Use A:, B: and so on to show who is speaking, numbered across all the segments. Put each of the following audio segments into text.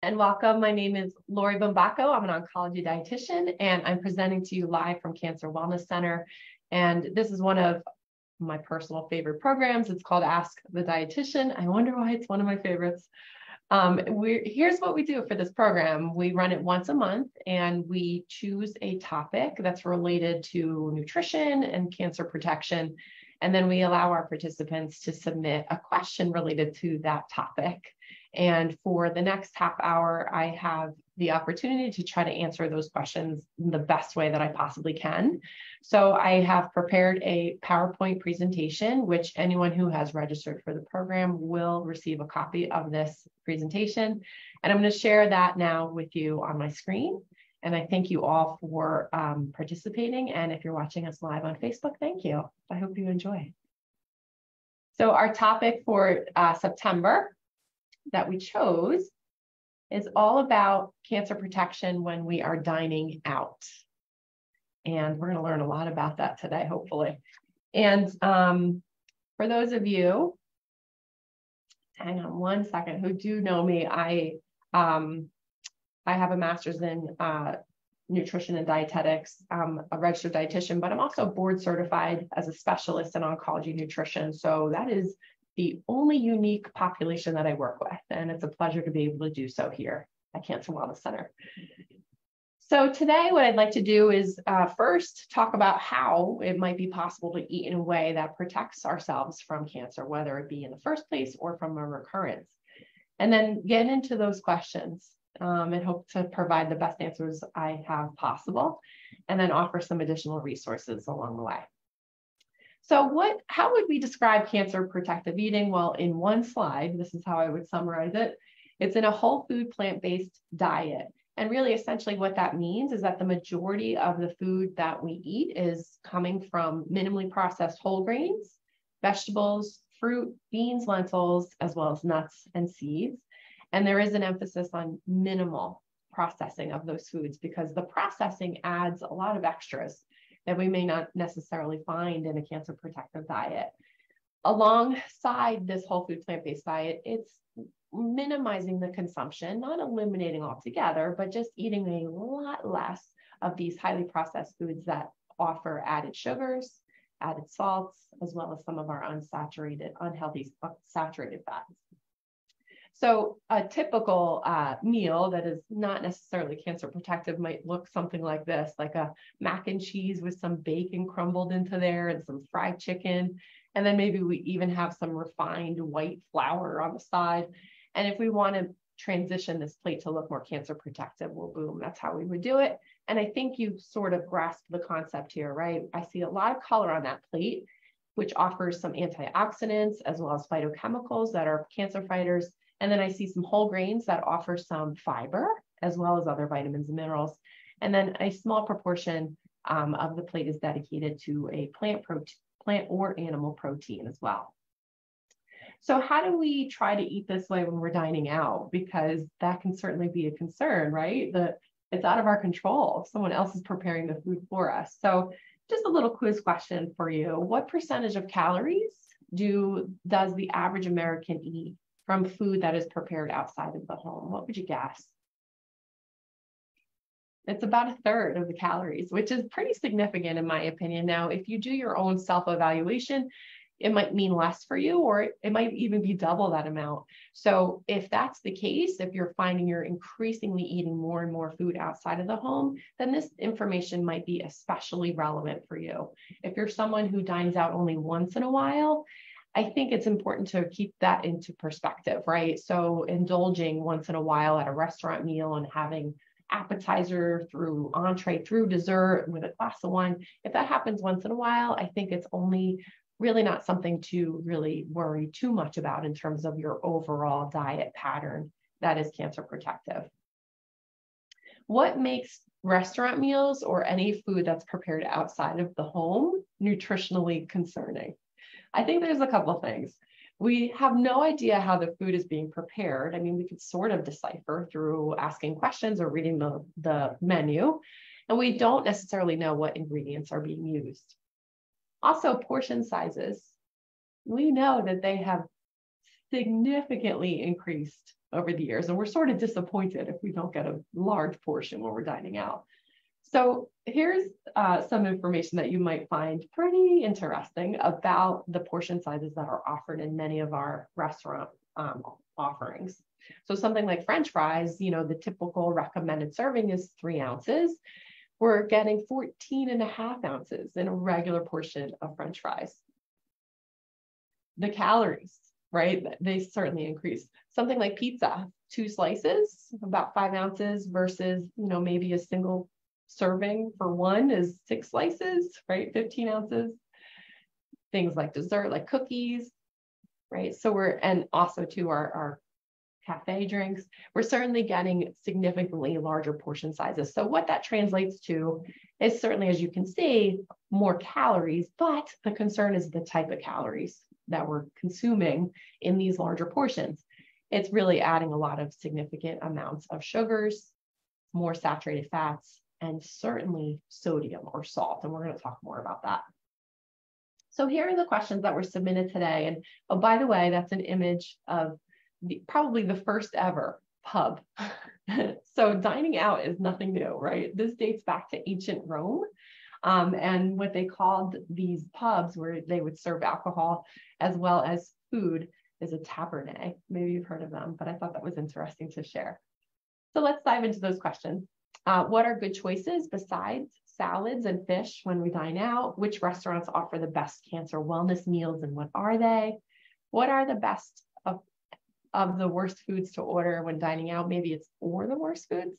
A: and welcome. My name is Lori Bombacco. I'm an oncology dietitian, and I'm presenting to you live from Cancer Wellness Center. And this is one of my personal favorite programs. It's called Ask the Dietitian. I wonder why it's one of my favorites. Here's what we do for this program. We run it once a month, and we choose a topic that's related to nutrition and cancer protection. And then we allow our participants to submit a question related to that topic. And for the next half hour, I have the opportunity to try to answer those questions in the best way that I possibly can. So I have prepared a PowerPoint presentation, which anyone who has registered for the program will receive a copy of this presentation. And I'm going to share that now with you on my screen. And I thank you all for participating. And if you're watching us live on Facebook, thank you. I hope you enjoy. So our topic for September that we chose is all about cancer protection when we are dining out. And we're going to learn a lot about that today, hopefully. And for those of you, hang on one second, who do know me, I have a master's in nutrition and dietetics. I'm a registered dietitian, but I'm also board certified as a specialist in oncology nutrition. So that is the only unique population that I work with. And it's a pleasure to be able to do so here at Cancer Wellness Center. So today, what I'd like to do is first talk about how it might be possible to eat in a way that protects ourselves from cancer, whether it be in the first place or from a recurrence. And then get into those questions and hope to provide the best answers I have possible, and then offer some additional resources along the way. So how would we describe cancer protective eating? Well, in one slide, this is how I would summarize it. It's in a whole food plant-based diet. And really, essentially what that means is that the majority of the food that we eat is coming from minimally processed whole grains, vegetables, fruit, beans, lentils, as well as nuts and seeds. And there is an emphasis on minimal processing of those foods because the processing adds a lot of extras that we may not necessarily find in a cancer protective diet. Alongside this whole food plant-based diet, it's minimizing the consumption, not eliminating altogether, but just eating a lot less of these highly processed foods that offer added sugars, added salts, as well as some of our unsaturated, unhealthy saturated fats. So a typical meal that is not necessarily cancer protective might look something like this, like a mac and cheese with some bacon crumbled into there and some fried chicken. And then maybe we even have some refined white flour on the side. And if we want to transition this plate to look more cancer protective, well, boom, that's how we would do it. And I think you sort of grasp the concept here, right? I see a lot of color on that plate, which offers some antioxidants as well as phytochemicals that are cancer fighters. And then I see some whole grains that offer some fiber, as well as other vitamins and minerals. And then a small proportion of the plate is dedicated to a plant or animal protein as well. So how do we try to eat this way when we're dining out? Because that can certainly be a concern, right? It's out of our control. Someone else is preparing the food for us. So just a little quiz question for you. What percentage of calories does the average American eat from food that is prepared outside of the home? What would you guess? It's about a third of the calories, which is pretty significant in my opinion. Now, if you do your own self-evaluation, it might mean less for you, or it might even be double that amount. So if that's the case, if you're finding you're increasingly eating more and more food outside of the home, then this information might be especially relevant for you. If you're someone who dines out only once in a while, I think it's important to keep that into perspective, right? So indulging once in a while at a restaurant meal and having appetizer through entree through dessert with a glass of wine, if that happens once in a while, I think it's only really not something to really worry too much about in terms of your overall diet pattern that is cancer protective. What makes restaurant meals or any food that's prepared outside of the home nutritionally concerning? I think there's a couple of things. We have no idea how the food is being prepared. I mean, we could sort of decipher through asking questions or reading the menu, and we don't necessarily know what ingredients are being used. Also, portion sizes. We know that they have significantly increased over the years, and we're sort of disappointed if we don't get a large portion when we're dining out. So here's some information that you might find pretty interesting about the portion sizes that are offered in many of our restaurant offerings. So something like French fries, the typical recommended serving is 3 ounces. We're getting 14.5 ounces in a regular portion of French fries. The calories, right? They certainly increase. Something like pizza, 2 slices, about 5 ounces versus, maybe a single serving for 1 is 6 slices, right? 15 ounces. Things like dessert, like cookies, right? So and also to our cafe drinks, we're certainly getting significantly larger portion sizes. So what that translates to is certainly, as you can see, more calories, but the concern is the type of calories that we're consuming in these larger portions. It's really adding a lot of significant amounts of sugars, more saturated fats, and certainly sodium or salt. And we're going to talk more about that. So here are the questions that were submitted today. And oh, by the way, that's an image of probably the first ever pub. So dining out is nothing new, right? This dates back to ancient Rome. And what they called these pubs where they would serve alcohol as well as food is a tabernae. Maybe you've heard of them, but I thought that was interesting to share. So let's dive into those questions. What are good choices besides salads and fish when we dine out? Which restaurants offer the best cancer wellness meals and what are they? What are the best of the worst foods to order when dining out? Maybe it's or the worst foods.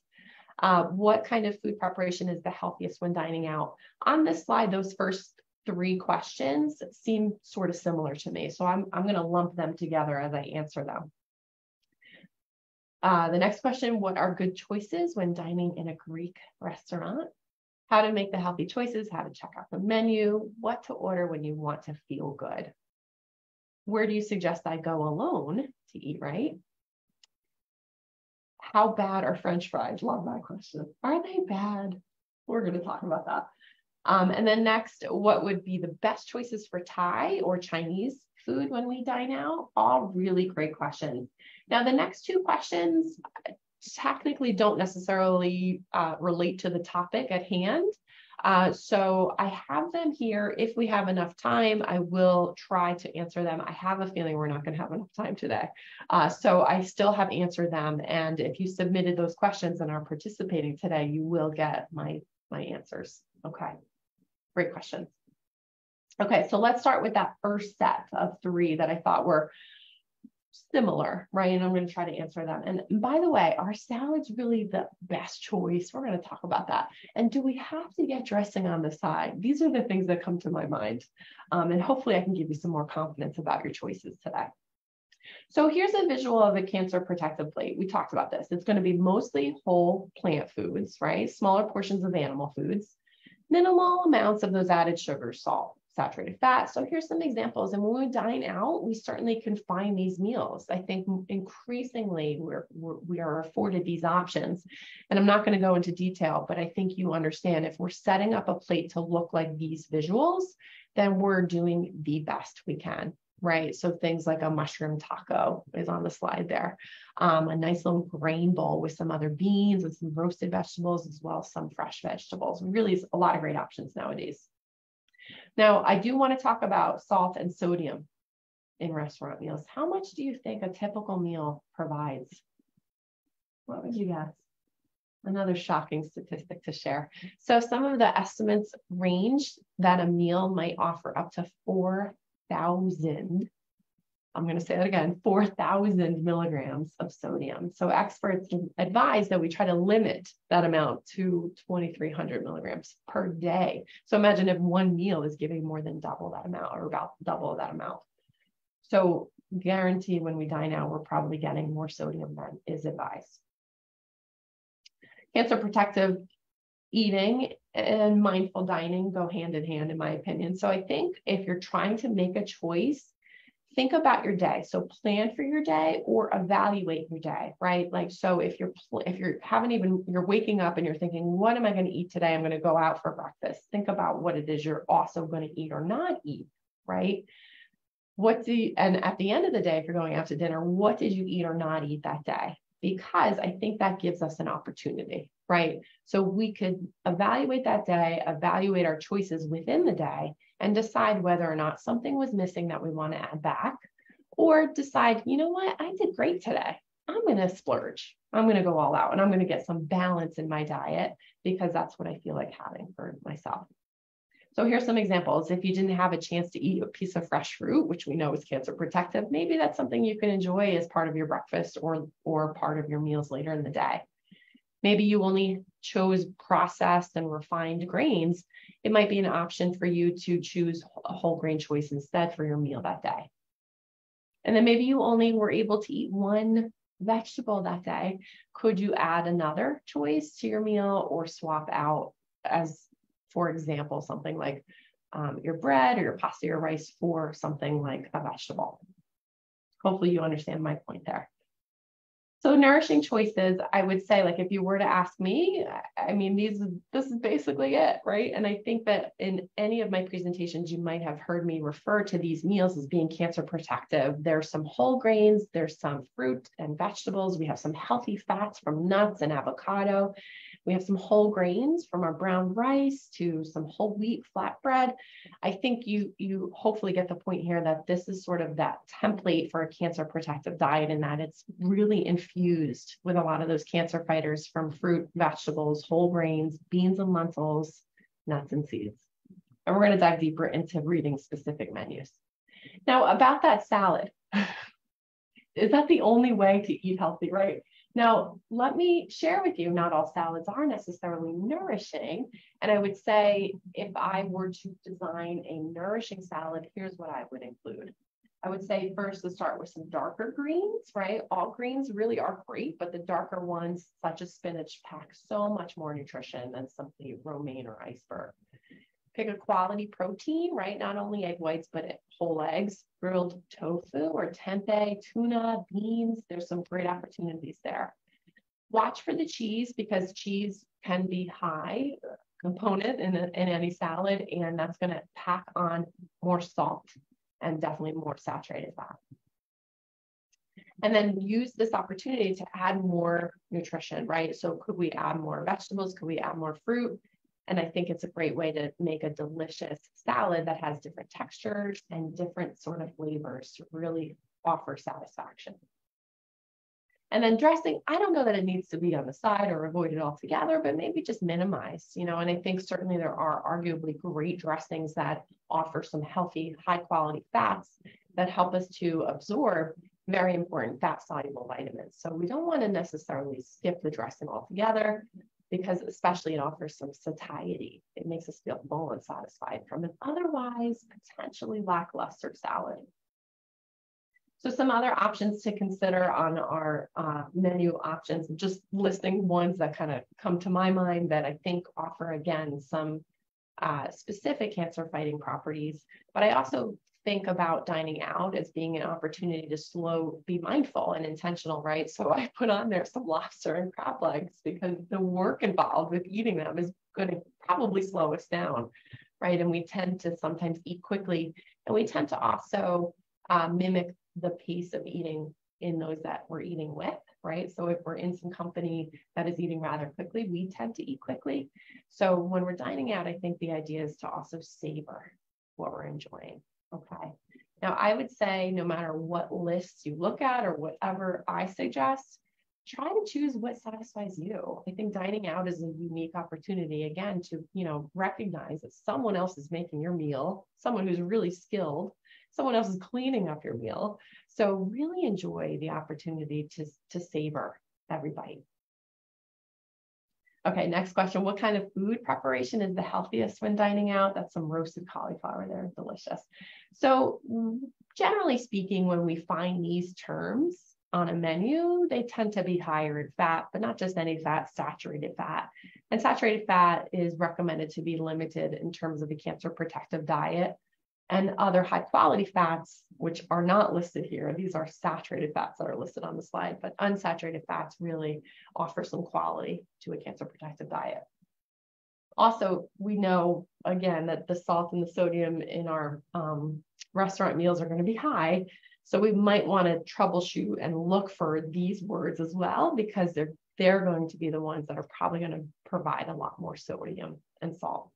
A: What kind of food preparation is the healthiest when dining out? On this slide, those first 3 questions seem sort of similar to me. So I'm going to lump them together as I answer them. The next question, what are good choices when dining in a Greek restaurant? How to make the healthy choices, how to check out the menu, what to order when you want to feel good. Where do you suggest I go alone to eat right? How bad are French fries? Love that question. Are they bad? We're going to talk about that. And then next, what would be the best choices for Thai or Chinese food when we dine out? All really great questions. Now, the next 2 questions technically don't necessarily relate to the topic at hand. So I have them here. If we have enough time, I will try to answer them. I have a feeling we're not going to have enough time today. So I still have answered them. And if you submitted those questions and are participating today, you will get my answers. Okay, great questions. Okay, so let's start with that first set of 3 that I thought were similar, right? And I'm going to try to answer them. And by the way, are salads really the best choice? We're going to talk about that. And do we have to get dressing on the side? These are the things that come to my mind. And hopefully I can give you some more confidence about your choices today. So here's a visual of a cancer protective plate. We talked about this. It's going to be mostly whole plant foods, right? Smaller portions of animal foods, minimal amounts of those added sugars, salt, saturated fat. So here's some examples. And when we dine out, we certainly can find these meals. I think increasingly we are afforded these options. And I'm not going to go into detail, but I think you understand if we're setting up a plate to look like these visuals, then we're doing the best we can, right? So things like a mushroom taco is on the slide there. A nice little grain bowl with some other beans and some roasted vegetables, as well as some fresh vegetables. Really a lot of great options nowadays. Now, I do want to talk about salt and sodium in restaurant meals. How much do you think a typical meal provides? What would you guess? Another shocking statistic to share. So some of the estimates range that a meal might offer up to 4,000. I'm going to say that again, 4,000 milligrams of sodium. So experts advise that we try to limit that amount to 2,300 milligrams per day. So imagine if one meal is giving more than double that amount or about double that amount. So guarantee when we dine out, we're probably getting more sodium than is advised. Cancer protective eating and mindful dining go hand in hand, in my opinion. So I think if you're trying to make a choice, think about your day. So plan for your day or evaluate your day, right? Like, so if you're waking up and you're thinking, what am I going to eat today? I'm going to go out for breakfast. Think about what it is you're also going to eat or not eat, right? and at the end of the day, if you're going out to dinner, what did you eat or not eat that day? Because I think that gives us an opportunity, right? So we could evaluate that day, evaluate our choices within the day, and decide whether or not something was missing that we want to add back, or decide, you know what, I did great today. I'm going to splurge. I'm going to go all out and I'm going to get some balance in my diet because that's what I feel like having for myself. So here's some examples. If you didn't have a chance to eat a piece of fresh fruit, which we know is cancer protective, maybe that's something you can enjoy as part of your breakfast or part of your meals later in the day. Maybe you only chose processed and refined grains. It might be an option for you to choose a whole grain choice instead for your meal that day. And then maybe you only were able to eat one vegetable that day. Could you add another choice to your meal or swap out, as for example, something like your bread or your pasta or rice for something like a vegetable? Hopefully you understand my point there. So nourishing choices, I would say, like if you were to ask me, I mean, this is basically it, right? And I think that in any of my presentations, you might have heard me refer to these meals as being cancer protective. There's some whole grains, there's some fruit and vegetables. We have some healthy fats from nuts and avocado. We have some whole grains from our brown rice to some whole wheat flatbread. I think you hopefully get the point here that this is sort of that template for a cancer protective diet, and that it's really infused with a lot of those cancer fighters from fruit, vegetables, whole grains, beans and lentils, nuts and seeds. And we're going to dive deeper into reading specific menus. Now, about that salad, is that the only way to eat healthy, right? Now, let me share with you, not all salads are necessarily nourishing. And I would say if I were to design a nourishing salad, here's what I would include. I would say first to start with some darker greens, right? All greens really are great, but the darker ones, such as spinach, pack so much more nutrition than simply romaine or iceberg. Pick a quality protein, right? Not only egg whites, but whole eggs, grilled tofu or tempeh, tuna, beans. There's some great opportunities there. Watch for the cheese because cheese can be high component in any salad, and that's going to pack on more salt and definitely more saturated fat. And then use this opportunity to add more nutrition, right? So could we add more vegetables? Could we add more fruit? And I think it's a great way to make a delicious salad that has different textures and different sort of flavors to really offer satisfaction. And then dressing, I don't know that it needs to be on the side or avoided altogether, but maybe just minimize, and I think certainly there are arguably great dressings that offer some healthy, high quality fats that help us to absorb very important fat soluble vitamins. So we don't want to necessarily skip the dressing altogether, because especially it offers some satiety. It makes us feel full and satisfied from an otherwise potentially lackluster salad. So some other options to consider on our menu options, just listing ones that kind of come to my mind that I think offer, again, some specific cancer fighting properties. But I also think about dining out as being an opportunity to be mindful and intentional, right? So I put on there some lobster and crab legs because the work involved with eating them is going to probably slow us down, right? And we tend to sometimes eat quickly, and we tend to also mimic the pace of eating in those that we're eating with, right? So if we're in some company that is eating rather quickly, we tend to eat quickly. So when we're dining out, I think the idea is to also savor what we're enjoying. Okay. Now, I would say no matter what lists you look at or whatever I suggest, try to choose what satisfies you. I think dining out is a unique opportunity, again, to, recognize that someone else is making your meal, someone who's really skilled, someone else is cleaning up your meal. So really enjoy the opportunity to savor every bite. Okay, next question. What kind of food preparation is the healthiest when dining out? That's some roasted cauliflower there, delicious. So generally speaking, when we find these terms on a menu, they tend to be higher in fat, but not just any fat, saturated fat. And saturated fat is recommended to be limited in terms of the cancer protective diet. And other high quality fats, which are not listed here, these are saturated fats that are listed on the slide, but unsaturated fats really offer some quality to a cancer protective diet. Also, we know, again, that the salt and the sodium in our restaurant meals are going to be high. So we might want to troubleshoot and look for these words as well, because they're going to be the ones that are probably going to provide a lot more sodium and salt.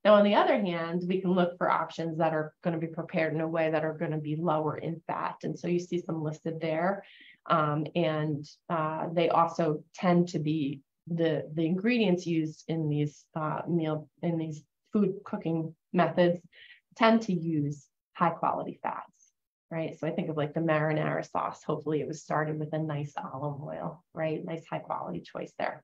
A: Now, on the other hand, we can look for options that are going to be prepared in a way that are going to be lower in fat. And so you see some listed there. They also tend to be the ingredients used in these food cooking methods tend to use high quality fats, right? So I think of like the marinara sauce. Hopefully it was started with a nice olive oil, right? Nice high quality choice there.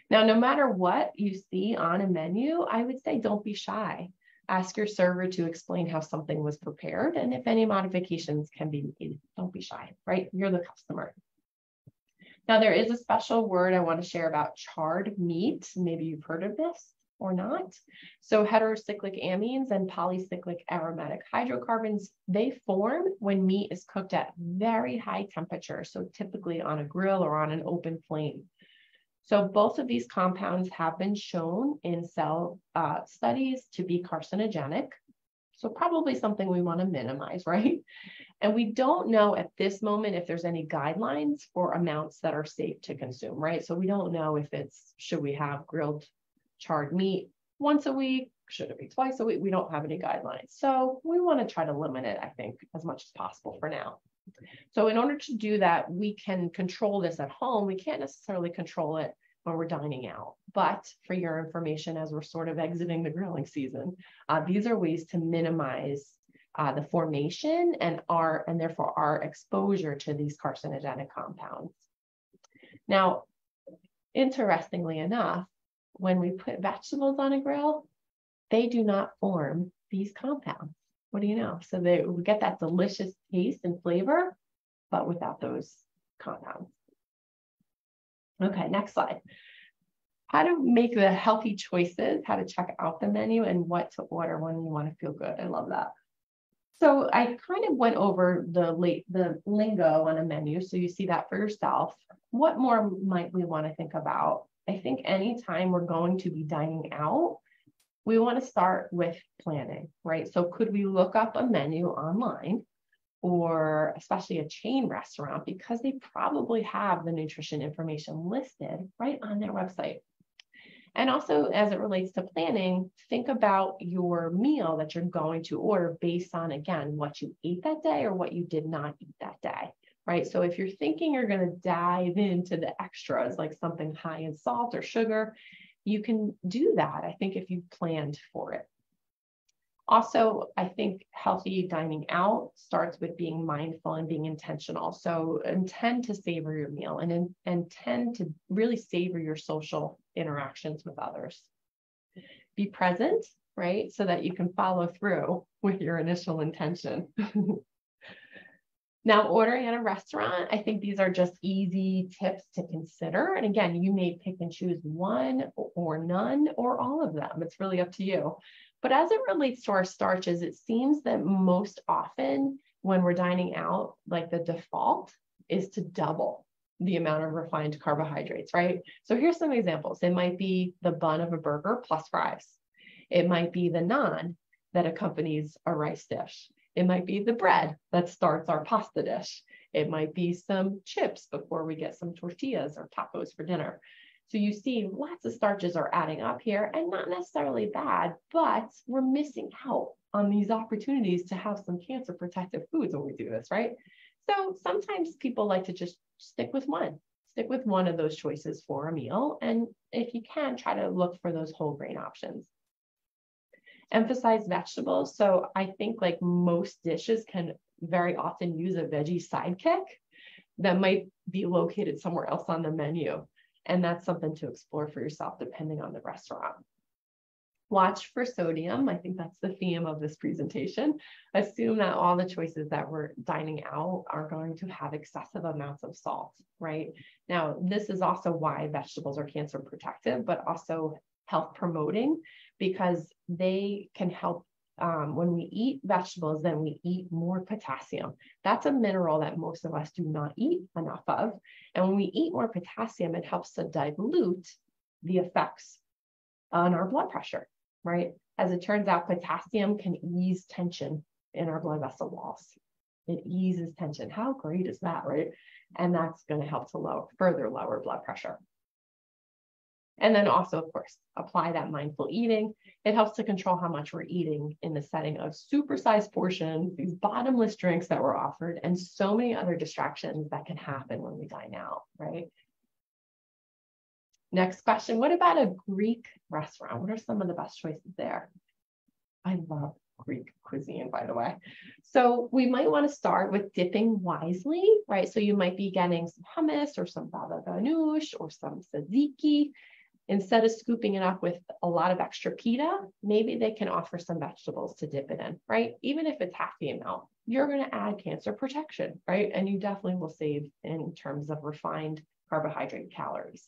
A: Now, no matter what you see on a menu, I would say don't be shy. Ask your server to explain how something was prepared, and if any modifications can be made. Don't be shy, right? You're the customer. Now, there is a special word I want to share about charred meat. Maybe you've heard of this or not. So heterocyclic amines and polycyclic aromatic hydrocarbons, they form when meat is cooked at very high temperature, so typically on a grill or on an open flame. So both of these compounds have been shown in cell studies to be carcinogenic. So probably something we want to minimize, right? And we don't know at this moment if there's any guidelines for amounts that are safe to consume, right? So we don't know if should we have grilled charred meat once a week? Should it be twice a week? We don't have any guidelines. So we want to try to limit it, I think, as much as possible for now. So in order to do that, we can control this at home. We can't necessarily control it when we're dining out. But for your information, as we're sort of exiting the grilling season, these are ways to minimize the formation and therefore our exposure to these carcinogenic compounds. Now, interestingly enough, when we put vegetables on a grill, they do not form these compounds. What do you know? So we get that delicious taste and flavor, but without those compounds. Okay, next slide. How to make the healthy choices, how to check out the menu, and what to order when you want to feel good. I love that. So I kind of went over the lingo on a menu, so you see that for yourself. What more might we want to think about? I think anytime we're going to be dining out, we want to start with planning, right? So could we look up a menu online, or especially a chain restaurant, because they probably have the nutrition information listed right on their website. And also, as it relates to planning, think about your meal that you're going to order based on, again, what you ate that day or what you did not eat that day, right? So if you're thinking you're going to dive into the extras, like something high in salt or sugar, you can do that, I think, if you've planned for it. Also, I think healthy dining out starts with being mindful and being intentional. So intend to savor your meal and intend to really savor your social interactions with others. Be present, right? So that you can follow through with your initial intention. Now, ordering at a restaurant, I think these are just easy tips to consider. And again, you may pick and choose one or none or all of them. It's really up to you. But as it relates to our starches, it seems that most often when we're dining out, like the default is to double the amount of refined carbohydrates, right? So here's some examples. It might be the bun of a burger plus fries. It might be the naan that accompanies a rice dish. It might be the bread that starts our pasta dish. It might be some chips before we get some tortillas or tacos for dinner. So you see lots of starches are adding up here, and not necessarily bad, but we're missing out on these opportunities to have some cancer protective foods when we do this, right? So sometimes people like to just stick with one of those choices for a meal. And if you can, try to look for those whole grain options. Emphasize vegetables. So I think like most dishes can very often use a veggie sidekick that might be located somewhere else on the menu. And that's something to explore for yourself depending on the restaurant. Watch for sodium. I think that's the theme of this presentation. Assume that all the choices that we're dining out are going to have excessive amounts of salt, right? Now, this is also why vegetables are cancer protective, but also health promoting, because they can help. When we eat vegetables, then we eat more potassium. That's a mineral that most of us do not eat enough of. And when we eat more potassium, it helps to dilute the effects on our blood pressure, right? As it turns out, potassium can ease tension in our blood vessel walls. It eases tension. How great is that, right? And that's going to help to further lower blood pressure. And then also, of course, apply that mindful eating. It helps to control how much we're eating in the setting of supersized portions, these bottomless drinks that we're offered, and so many other distractions that can happen when we dine out, right? Next question, what about a Greek restaurant? What are some of the best choices there? I love Greek cuisine, by the way. So we might want to start with dipping wisely, right? So you might be getting some hummus or some baba ganoush or some tzatziki. Instead of scooping it up with a lot of extra pita, maybe they can offer some vegetables to dip it in, right? Even if it's half the amount, you're going to add cancer protection, right? And you definitely will save in terms of refined carbohydrate calories.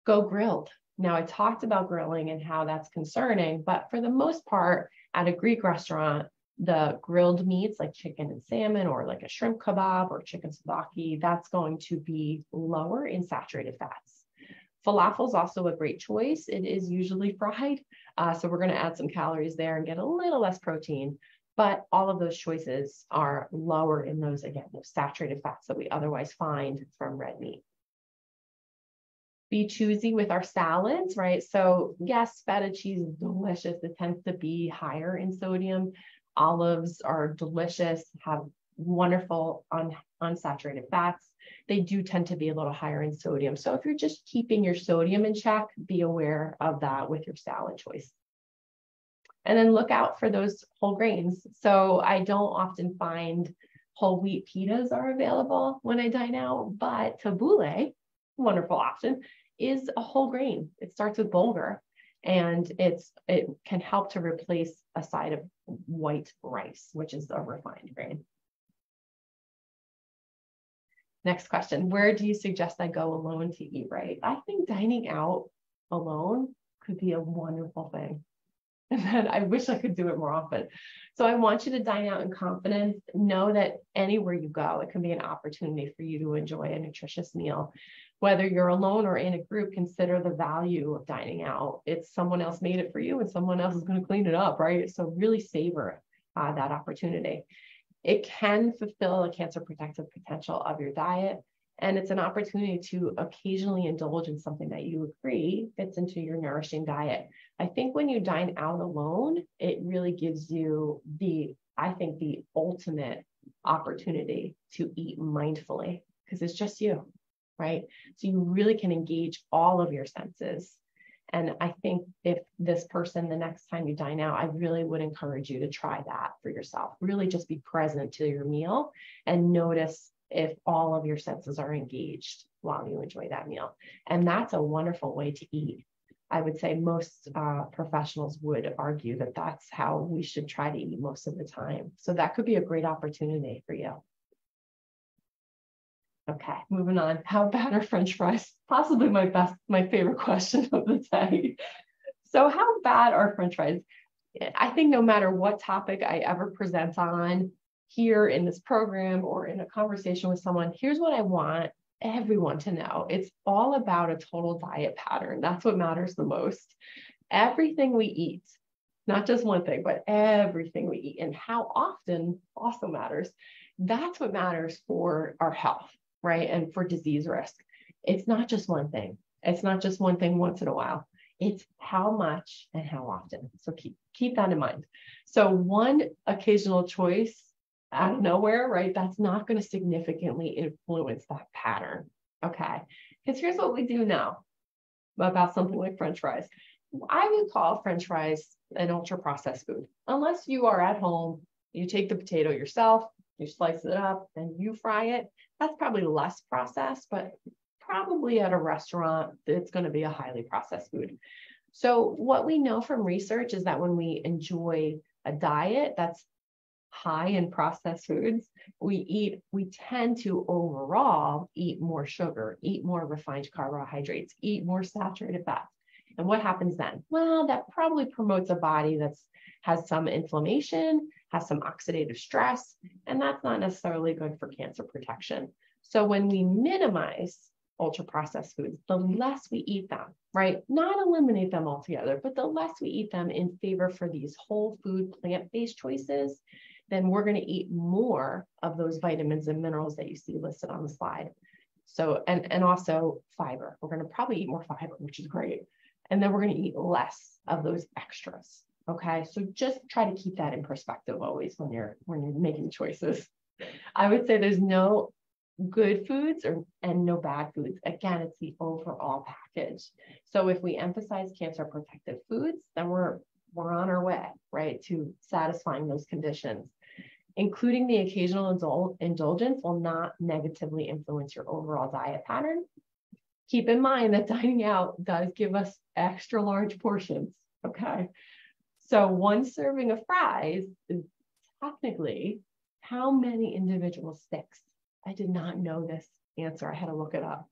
A: Go grilled. Now, I talked about grilling and how that's concerning, but for the most part, at a Greek restaurant, the grilled meats like chicken and salmon or like a shrimp kebab or chicken souvlaki, that's going to be lower in saturated fats. Falafel is also a great choice. It is usually fried, so we're going to add some calories there and get a little less protein, but all of those choices are lower in those, again, those saturated fats that we otherwise find from red meat. Be choosy with our salads, right? So yes, feta cheese is delicious. It tends to be higher in sodium. Olives are delicious, have wonderful unsaturated fats. They do tend to be a little higher in sodium. So if you're just keeping your sodium in check, be aware of that with your salad choice. And then look out for those whole grains. So I don't often find whole wheat pitas are available when I dine out, but tabbouleh, wonderful option, is a whole grain. It starts with bulgur, and it can help to replace a side of white rice, which is a refined grain. Next question, where do you suggest I go alone to eat right? I think dining out alone could be a wonderful thing. And then I wish I could do it more often. So I want you to dine out in confidence. Know that anywhere you go, it can be an opportunity for you to enjoy a nutritious meal. Whether you're alone or in a group, consider the value of dining out. It's someone else made it for you and someone else is going to clean it up, right? So really savor that opportunity. It can fulfill a cancer protective potential of your diet. And it's an opportunity to occasionally indulge in something that you agree fits into your nourishing diet. I think when you dine out alone, it really gives you the ultimate opportunity to eat mindfully because it's just you, right? So you really can engage all of your senses. And I think if this person, the next time you dine out, I really would encourage you to try that for yourself. Really just be present to your meal and notice if all of your senses are engaged while you enjoy that meal. And that's a wonderful way to eat. I would say most professionals would argue that that's how we should try to eat most of the time. So that could be a great opportunity for you. Okay, moving on. How bad are French fries? Possibly my favorite question of the day. So how bad are French fries? I think no matter what topic I ever present on here in this program or in a conversation with someone, here's what I want everyone to know. It's all about a total diet pattern. That's what matters the most. Everything we eat, not just one thing, but everything we eat and how often also matters. That's what matters for our health, right? And for disease risk. It's not just one thing. It's not just one thing once in a while. It's how much and how often. So keep that in mind. So one occasional choice out of nowhere, right? That's not going to significantly influence that pattern. Okay. Because here's what we do know about something like French fries. I would call French fries an ultra processed food. Unless you are at home, you take the potato yourself, you slice it up and you fry it. That's probably less processed, but probably at a restaurant, it's going to be a highly processed food. So what we know from research is that when we enjoy a diet that's high in processed foods, we tend to overall eat more sugar, eat more refined carbohydrates, eat more saturated fats. And what happens then? Well, that probably promotes a body that has some inflammation, has some oxidative stress, and that's not necessarily good for cancer protection. So when we minimize ultra processed foods, the less we eat them, right? Not eliminate them altogether, but the less we eat them in favor for these whole food, plant-based choices, then we're going to eat more of those vitamins and minerals that you see listed on the slide. So, and also fiber. We're going to probably eat more fiber, which is great. And then we're going to eat less of those extras. Okay. So just try to keep that in perspective always when you're making choices. I would say there's no good foods and no bad foods. Again, it's the overall package. So if we emphasize cancer protective foods, then we're on our way, right, to satisfying those conditions. Including the occasional indulgence will not negatively influence your overall diet pattern. Keep in mind that dining out does give us extra large portions, okay? So one serving of fries is technically how many individual sticks? I did not know this answer. I had to look it up.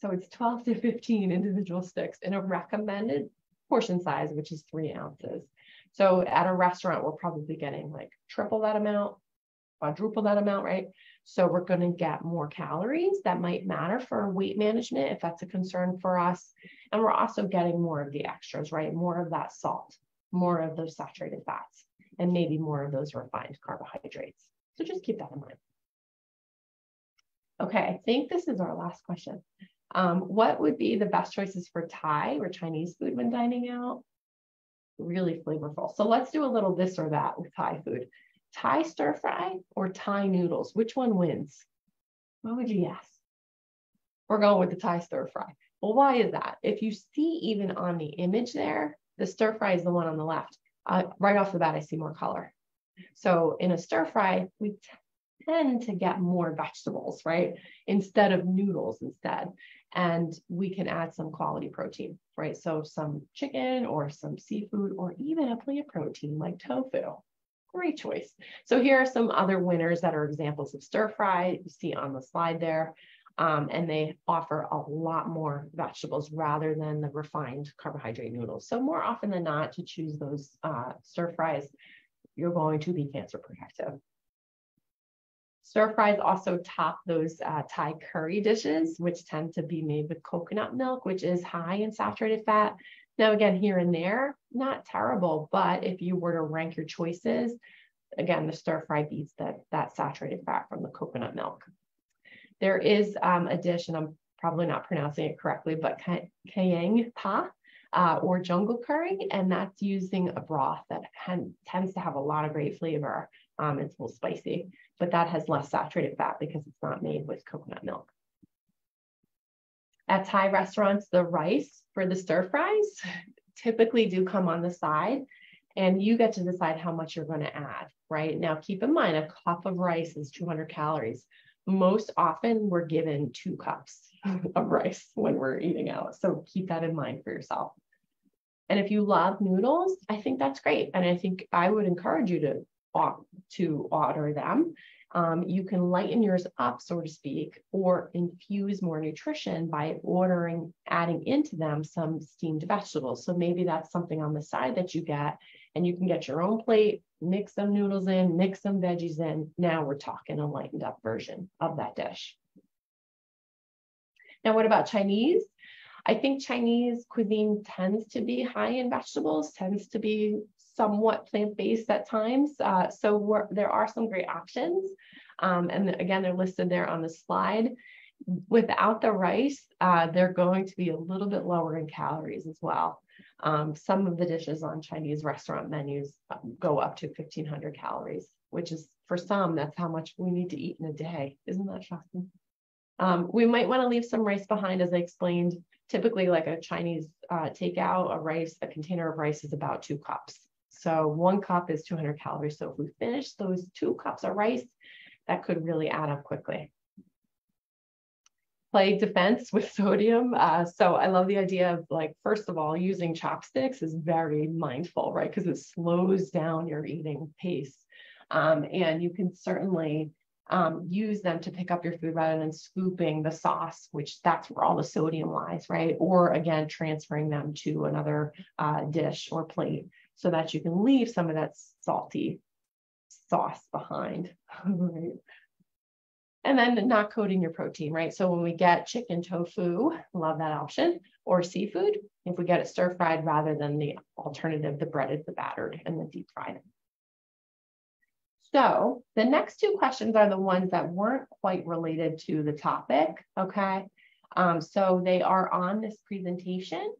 A: So it's 12 to 15 individual sticks in a recommended portion size, which is 3 ounces. So at a restaurant, we're probably getting like triple that amount, quadruple that amount, right? So we're going to get more calories that might matter for weight management if that's a concern for us. And we're also getting more of the extras, right? More of that salt, more of those saturated fats, and maybe more of those refined carbohydrates. So just keep that in mind. Okay, I think this is our last question. What would be the best choices for Thai or Chinese food when dining out? Really flavorful. So let's do a little this or that with Thai food. Thai stir fry or Thai noodles? Which one wins? What would you guess? We're going with the Thai stir fry. Well, why is that? If you see even on the image there, the stir fry is the one on the left. Right off the bat, I see more color. So in a stir fry, we tend to get more vegetables, right? Instead of noodles instead. And we can add some quality protein, right? So some chicken or some seafood or even a plant protein like tofu. Great choice. So here are some other winners that are examples of stir fry you see on the slide there. And they offer a lot more vegetables rather than the refined carbohydrate noodles. So more often than not, to choose those stir fries, you're going to be cancer protective. Stir fries also top those Thai curry dishes, which tend to be made with coconut milk, which is high in saturated fat. Now, again, here and there, not terrible, but if you were to rank your choices, again, the stir fry beats that saturated fat from the coconut milk. There is a dish, and I'm probably not pronouncing it correctly, but Kayang Pa or jungle curry, and that's using a broth that tends to have a lot of great flavor. It's a little spicy, but that has less saturated fat because it's not made with coconut milk. At Thai restaurants, the rice for the stir fries typically do come on the side, and you get to decide how much you're going to add, right? Now, keep in mind, a cup of rice is 200 calories. Most often, we're given 2 cups of rice when we're eating out. So keep that in mind for yourself. And if you love noodles, I think that's great. And I think I would encourage you to order them. You can lighten yours up, so to speak, or infuse more nutrition by adding into them some steamed vegetables. So maybe that's something on the side that you get, and you can get your own plate, mix some noodles in, mix some veggies in. Now we're talking a lightened up version of that dish. Now, what about Chinese? I think Chinese cuisine tends to be high in vegetables, tends to be somewhat plant-based at times. So there are some great options. And again, they're listed there on the slide. Without the rice, they're going to be a little bit lower in calories as well. Some of the dishes on Chinese restaurant menus go up to 1,500 calories, which is, for some, that's how much we need to eat in a day. Isn't that shocking? We might want to leave some rice behind, as I explained. Typically, like a Chinese takeout, a container of rice is about 2 cups. So 1 cup is 200 calories. So if we finish those 2 cups of rice, that could really add up quickly. Plague defense with sodium. So I love the idea of, like, first of all, using chopsticks is very mindful, right? Because it slows down your eating pace. And you can certainly use them to pick up your food rather than scooping the sauce, which that's where all the sodium lies, right? Or again, transferring them to another dish or plate so that you can leave some of that salty sauce behind. Right? And then not coating your protein, right? So when we get chicken tofu, love that option, or seafood, if we get it stir fried rather than the alternative, the breaded, the battered, and the deep fried. So the next two questions are the ones that weren't quite related to the topic, okay? So they are on this presentation,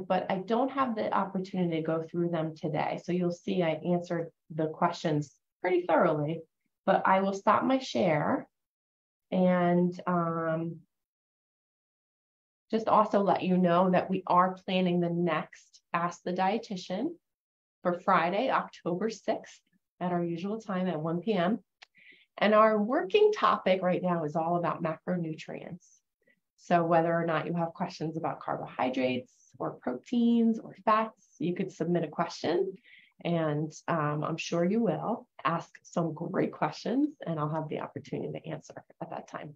A: but I don't have the opportunity to go through them today. So you'll see I answered the questions pretty thoroughly, but I will stop my share and just also let you know that we are planning the next Ask the Dietitian for Friday, October 6th at our usual time at 1 p.m. And our working topic right now is all about macronutrients. So whether or not you have questions about carbohydrates or proteins or fats, you could submit a question, and I'm sure you will ask some great questions, and I'll have the opportunity to answer at that time.